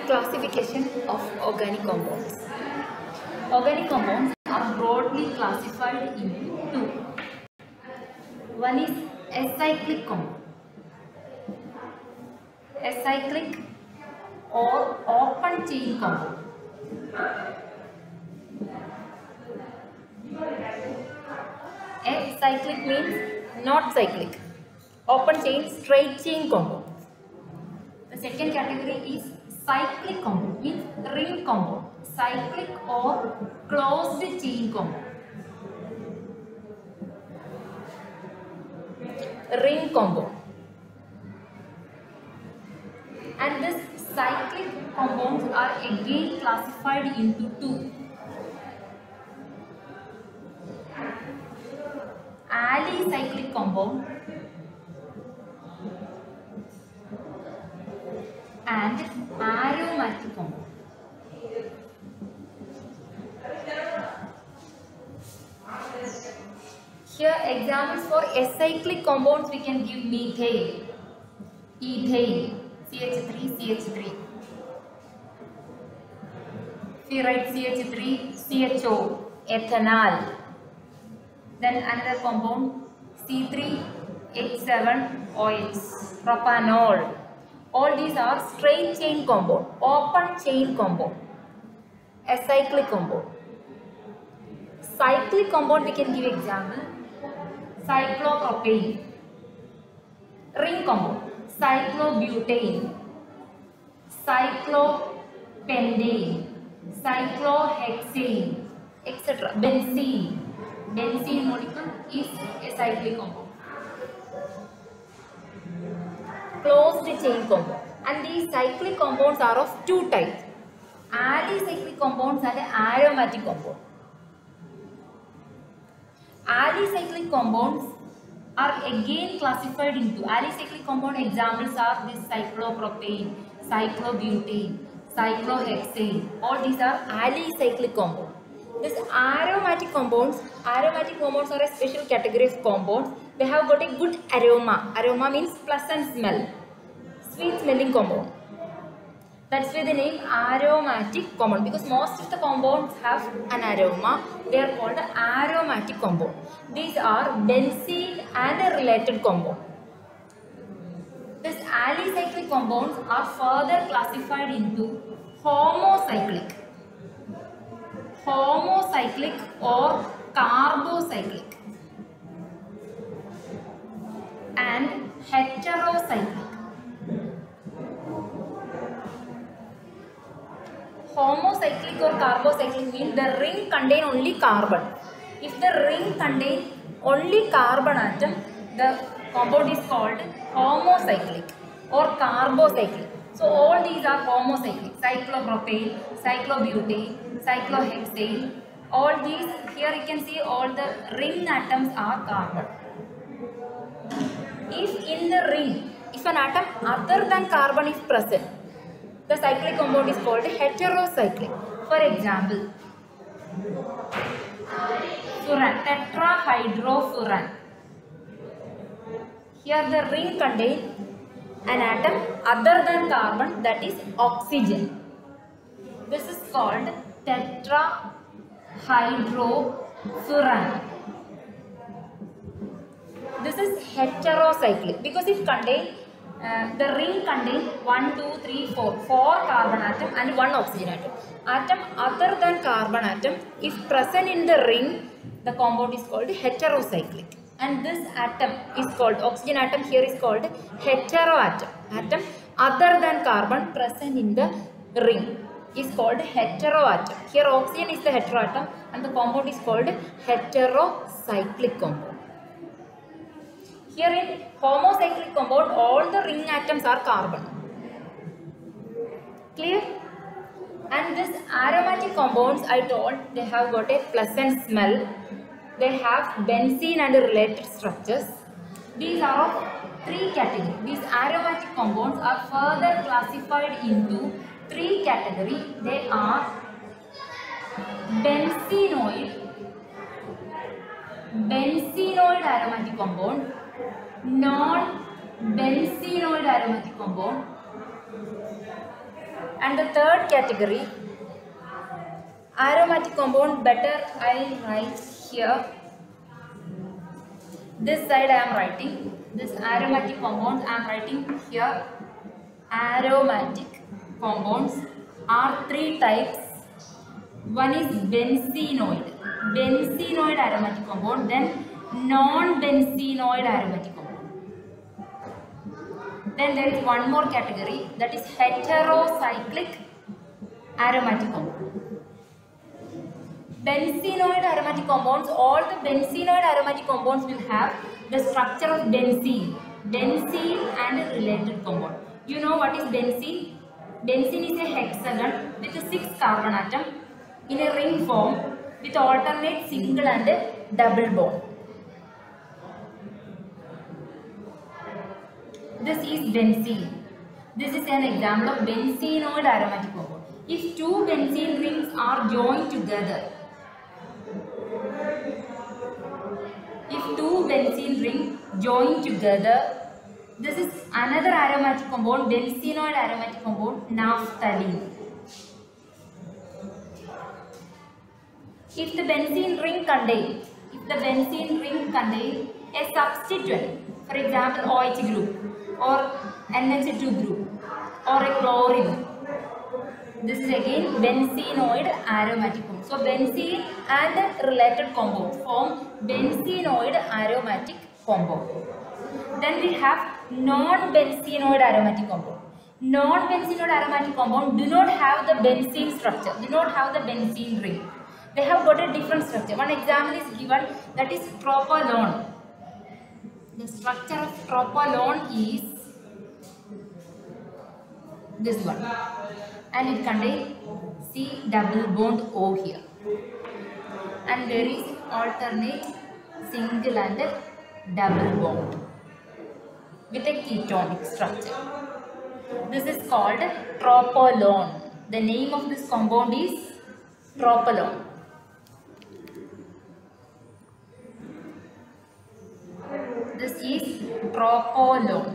Classification of organic compounds. Organic compounds are broadly classified into two. One is acyclic compound. Acyclic or open chain compound. Acyclic means not cyclic. Open chain, straight chain compound. The second category is cyclic compound, means ring compound. Cyclic or closed chain compound. Ring compound. And this cyclic compounds are again classified into two. Alicyclic compound and aromatic compound. Here examples for acyclic compounds we can give methane, ethane, CH3, CH3. If you write CH3, CHO, ethanol. Then another compound C3H7OH, propanol. All these are straight chain compound, open chain compound, acyclic compound. Cyclic compound we can give example, cyclopropane. Ring compound, cyclobutane, cyclopentane, cyclohexane, etc. Benzene. Benzene molecule is a cyclic compound. Closed chain compound. And these cyclic compounds are of two types. Alicyclic compounds and aromatic compound. Alicyclic compounds are again classified into alicyclic compound examples are this cyclopropane, cyclobutane, cyclohexane. All these are alicyclic compounds. This aromatic compounds are a special category of compounds. They have got a good aroma. Aroma means pleasant smell. Sweet smelling compound. That's why the name aromatic compound, because most of the compounds have an aroma. They are called aromatic compound. These are benzene and a related compound. These alicyclic compounds are further classified into homocyclic. Homocyclic or carbocyclic and heterocyclic. Homocyclic or carbocyclic means the ring contain only carbon. If the ring contain only carbon atom, the compound is called homocyclic or carbocyclic. So all these are homocyclic. Cyclopropane, cyclobutane, cyclohexane. All these, here you can see all the ring atoms are carbon. If in the ring, if an atom other than carbon is present, the cyclic compound is called heterocyclic. For example, furan, tetrahydrofuran. Here the ring contains an atom other than carbon, that is oxygen. This is called tetrahydrofuran. This is heterocyclic because it contains the ring contains 1, 2, 3, 4 carbon atom and 1 oxygen atom. Atom other than carbon atom if present in the ring, the compound is called heterocyclic. And this atom is called, oxygen atom here is called heteroatom. Atom other than carbon present in the ring is called heteroatom. Here oxygen is the heteroatom and the compound is called heterocyclic compound. Here in homocyclic compound, all the ring atoms are carbon. Clear? And this aromatic compounds, I told, they have got a pleasant smell. They have benzene and related structures. These are of three categories. These aromatic compounds are further classified into three categories. They are benzenoid aromatic compound, non-benzenoid aromatic compound And the third category, aromatic compound, better I write here. This side I am writing. This aromatic compounds I am writing here. Aromatic compounds are three types. One is benzenoid aromatic compound, then non-benzenoid aromatic compound. Then there is one more category, that is heterocyclic aromatic compound. Benzenoid aromatic compounds, all the benzenoid aromatic compounds will have the structure of benzene and related compound. You know what is benzene? Benzene is a hexagon with 6 carbon atoms in a ring form with alternate single and double bond. This is benzene. This is an example of benzenoid aromatic compound. If two benzene rings are joined together, this is another aromatic compound, benzenoid aromatic compound, naphthalene. If the benzene ring contains a substituent, for example OH group or NH2 group or a chlorine, this is again benzenoid aromatic compound. So benzene and related compounds form benzenoid aromatic compound. Then we have non-benzenoid aromatic compound. Non-benzenoid aromatic compound do not have the benzene structure, do not have the benzene ring. They have got a different structure. One example is given, that is tropolone. The structure of tropolone is this one, and it contains C double bond O here, and there is alternate single and double bond with a ketonic structure. This is called tropolone. The name of this compound is tropolone. This is tropolone.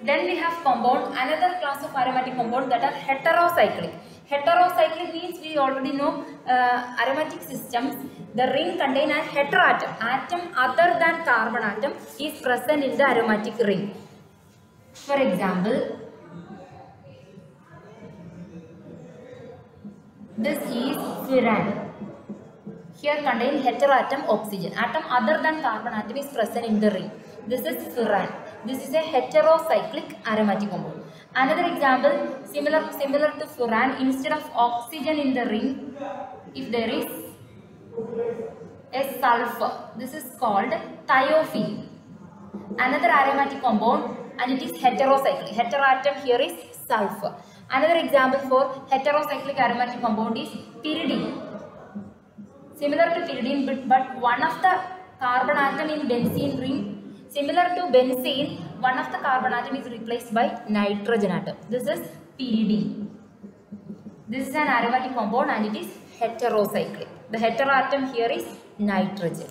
Then we have compound, another class of aromatic compound, that are heterocyclic. Heterocyclic means we already know aromatic systems. The ring contains a heteroatom. Atom other than carbon atom is present in the aromatic ring. For example, this is furan. Here contains heteroatom oxygen. Atom other than carbon atom is present in the ring. This is furan. This is a heterocyclic aromatic compound. Another example, similar to furan, instead of oxygen in the ring, if there is a sulfur, this is called thiophene. Another aromatic compound, and it is heterocyclic. Heteroatom here is sulfur. Another example for heterocyclic aromatic compound is pyridine. Similar to pyridine, but one of the carbon atom in benzene ring, similar to benzene, one of the carbon atom is replaced by nitrogen atom. This is pyridine. This is an aromatic compound and it is heterocyclic. The heteroatom here is nitrogen.